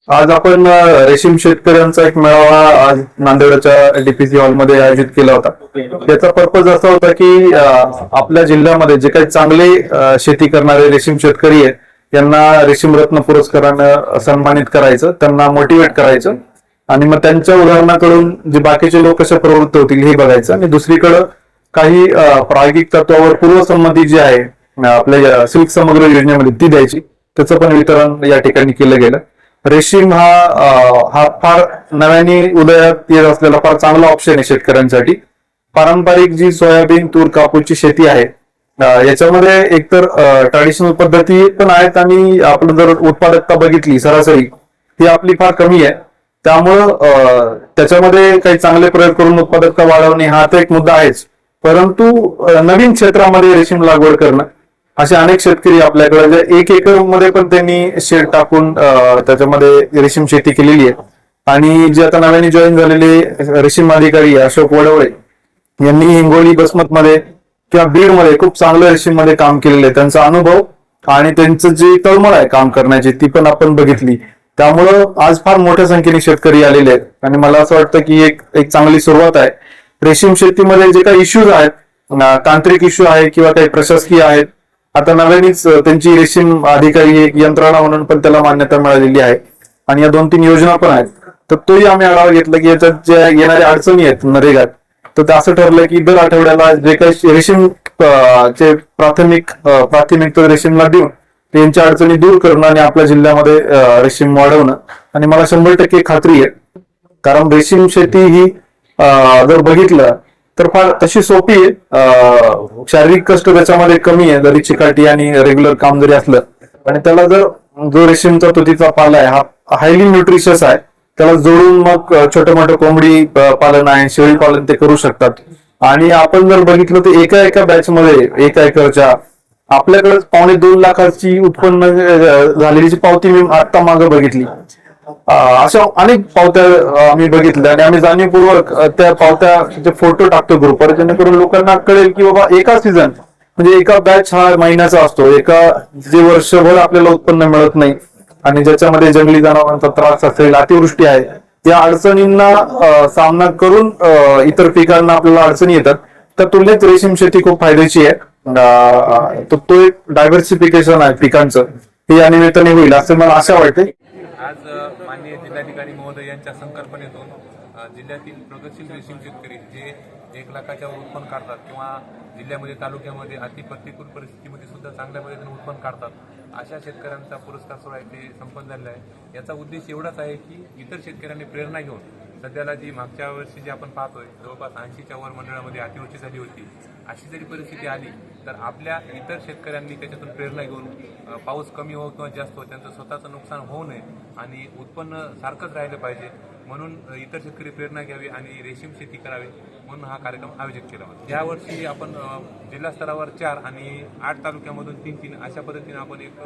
आज आपण रेशीम शेतकऱ्यांचा एक मेळावा आज नांदेडच्या डीपीसी हॉलमध्ये आयोजित केला होता. त्याचा पर्पज असा होता की आपल्या जिल्ह्यामध्ये जे काही चांगले शेती करणारे रेशीम शेतकरी आहेत त्यांना रेशीम रत्न पुरस्कारानं सन्मानित करायचं, त्यांना मोटिवेट करायचं आणि मग त्यांच्या उदाहरणाकडून जे बाकीचे लोक कसे प्रवृत्त होतील हे बघायचं. आणि दुसरीकडं काही प्रायोगिक तत्वावर पूर्वसंमती जी आहे आपल्या सिल्क समग्र योजनेमध्ये ती द्यायची, त्याचं पण वितरण या ठिकाणी केलं गेलं. रेशीम हा फार नव्याने उदयात येत असलेला फार चांगला ऑप्शन आहे शेतकऱ्यांसाठी. पारंपरिक जी सोयाबीन, तूर, कापूसची शेती आहे याच्यामध्ये एकतर ट्रॅडिशनल पद्धती पण आहेत आणि आपण जर उत्पादकता बघितली सरासरी ती आपली फार कमी आहे. त्यामुळं त्याच्यामध्ये काही चांगले प्रयोग करून उत्पादकता वाढवणे हा तर एक मुद्दा आहेच, परंतु नवीन क्षेत्रामध्ये रेशीम लागवड करणं असे अनेक शेतकरी आपल्याकडे जे 1 एकर मध्ये पण त्यांनी शेड टाकून त्याच्यामध्ये रेशीम शेती केलेली आहे. आणि जे आता नव्याने जॉईन झालेले रेशीम अधिकारी अशोक वडवळे यांनी हिंगोली, बसमत मध्ये किंवा बीड मध्ये खूप चांगलं रेशीम मध्ये काम केलेलं आहे. त्यांचा अनुभव आणि त्यांचं जी तळमळ आहे काम करण्याची ती पण आपण बघितली. त्यामुळं आज फार मोठ्या संख्येने शेतकरी आलेले आहेत आणि मला असं वाटतं की एक चांगली सुरुवात आहे. रेशीम शेतीमध्ये जे काही इश्यूज आहेत, तांत्रिक इश्यू आहे किंवा काही प्रशासकीय आहेत, आता नव्यानेच त्यांची रेशीम अधिकारी एक यंत्रणा म्हणून पण त्याला मान्यता मिळालेली आहे आणि या 2-3 योजना पण आहेत. तर तोही आम्ही आढावा घेतला की याच्यात ज्या येणाऱ्या अडचणी आहेत नरेगात, तर ते असं ठरलं की दर आठवड्याला जे काही रेशीम चे प्राथमिकता रेशीमला देऊन त्यांच्या अडचणी दूर करणं आणि आपल्या जिल्ह्यामध्ये रेशीम वाढवणं. आणि मला 100% खात्री आहे, कारण रेशीम शेती ही जर बघितलं तर फार तशी सोपी आहे. शारीरिक कष्ट त्याच्यामध्ये कमी आहे जरी चिकाटी आणि रेग्युलर काम जरी असलं. आणि त्याला जर जो रेशीमचा तुतीचा पाला आहे हा हायली न्यूट्रिशियस आहे, त्याला जोडून मग छोटे मोठे कोंबडी पालन आहे, शेळी पालन ते करू शकतात. आणि आपण जर बघितलं तर एका बॅच मध्ये 1 एकरच्या आपल्याकडे 2.25 लाखाची उत्पन्न झालेली पावती मी आता मागे बघितली. अशा अनेक पावत्या आम्ही बघितल्या आणि आम्ही जाणीवपूर्वक त्या पावत्याचे फोटो टाकतो ग्रुपवर, जेणेकरून लोकांना कळेल की बाबा एका सीझन म्हणजे एका बॅच हा महिन्याचा असतो, जे वर्षभर आपल्याला उत्पन्न मिळत नाही आणि ज्याच्यामध्ये जंगली जनावरांचा त्रास असेल, अतिवृष्टी आहे, या अडचणींना सामना करून इतर पिकांना आपल्याला अडचणी येतात. त्या तुलनेत रेशीम शेती खूप फायद्याची आहे. तो एक डायव्हर्सिफिकेशन आहे पिकांचं, हे या निमित्ताने होईल असं मला आशा वाटते. आज माननीय जिल्हाधिकारी महोदय यांच्या संकल्पनेतून जिल्ह्यातील प्रगतशील रेशीम शेतकरी जे 1 लाखाच्या वर उत्पन्न काढतात किंवा जिल्ह्यामध्ये तालुक्यामध्ये अतिप्रतिकूल परिस्थितीमध्ये सुद्धा चांगल्या पद्धतीने उत्पन्न काढतात, अशा शेतकऱ्यांचा पुरस्कार सोहळा इथे संपन्न झालेला आहे. याचा उद्देश एवढाच आहे की इतर शेतकऱ्यांनी प्रेरणा घेऊन सध्याला जी मागच्या वर्षी जी आपण पाहतोय जवळपास 80च्या वर मंडळामध्ये अतिवृष्टी झाली होती, अशी जरी परिस्थिती आली तर आपल्या इतर शेतकऱ्यांनी त्याच्यातून प्रेरणा घेऊन पाऊस कमी हो किंवा जास्त हो त्यांचं स्वतःचं नुकसान होऊ नये आणि उत्पन्न सारखंच राहिलं पाहिजे म्हणून इतर शेतकरी प्रेरणा घ्यावी आणि रेशीम शेती करावी म्हणून हा कार्यक्रम आयोजित केला होता. यावर्षी आपण जिल्हा स्तरावर 4 आणि 8 तालुक्यामधून 3 अशा पद्धतीने आपण एक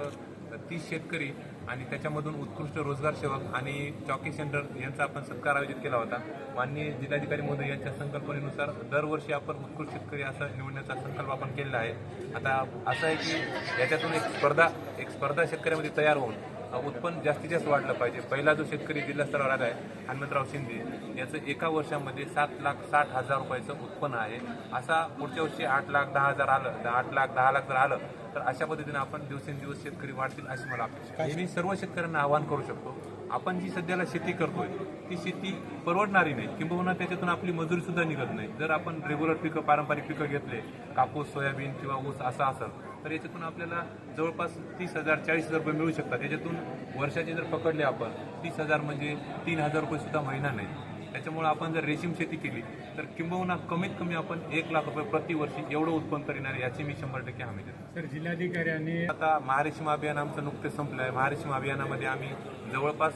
30 शेतकरी आणि त्याच्यामधून उत्कृष्ट रोजगार सेवक आणि चॉकी सेंटर यांचा आपण सत्कार आयोजित केला होता. माननीय जिल्हाधिकारी महोदय यांच्या संकल्पनेनुसार दरवर्षी आपण उत्कृष्ट शेतकरी असं निवडण्याचा संकल्प आपण केलेला आहे. आता असं आहे की याच्यातून एक स्पर्धा शेतकऱ्यामध्ये तयार होऊन उत्पन्न जास्तीत जास्त वाढलं पाहिजे. पहिला जो शेतकरी जिल्हा स्तरावर आला आहे हनुमंतराव शिंदे, याचं एका वर्षामध्ये 7,60,000 रुपयाचं उत्पन्न आहे. असा पुढच्या वर्षी 8,10,000 आलं, 8,10,00,000 जर आलं तर अशा पद्धतीने आपण दिवसेंदिवस शेतकरी वाढतील अशी मला अपेक्षा आहे. मी सर्व शेतकऱ्यांना आवाहन करू शकतो, आपण जी सध्याला शेती करतोय ती शेती परवडणारी नाही, किंबहुना त्याच्यातून आपली मजुरी सुद्धा निघत नाही. जर आपण रेग्युलर पिकं, पारंपरिक पिकं घेतले, कापूस, सोयाबीन किंवा ऊस असं असेल तर याच्यातून आपल्याला जवळपास 30,000 40,000 रुपये मिळू शकतात. याच्यातून वर्षाचे जर पकडले आपण 30,000 म्हणजे 3,000 रुपये सुद्धा महिना नाही. त्याच्यामुळे आपण जर रेशीम शेती केली तर किंबहुना कमीत कमी आपण 1 लाख रुपये प्रतिवर्षी एवढं उत्पन्न तरी येणार याची मी 100% हमी देतो. सर, जिल्हाधिकाऱ्यांनी आता महारेशीम अभियान आमचं नुकतेच संपलं आहे. महारेशीम अभियानामध्ये आम्ही जवळपास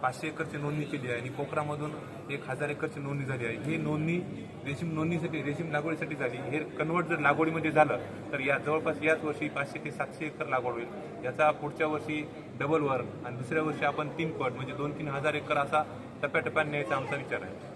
500 एकरची नोंदणी केली आहे आणि कोकरामधून 1,000 एकरची नोंदणी झाली आहे. ही नोंदणी रेशीम नोंदणीसाठी, रेशीम लागवडीसाठी झाली. हे कन्वर्ट जर लागवडीमध्ये झालं तर या जवळपास याच वर्षी 500 ते 700 एकर लागवड होईल. याचा पुढच्या वर्षी डबल वर आणि दुसऱ्या वर्षी आपण 3 पट म्हणजे 2-3 हजार एकर असा टप्प्याटप्प्याने न्यायचा आमचा विचार आहे.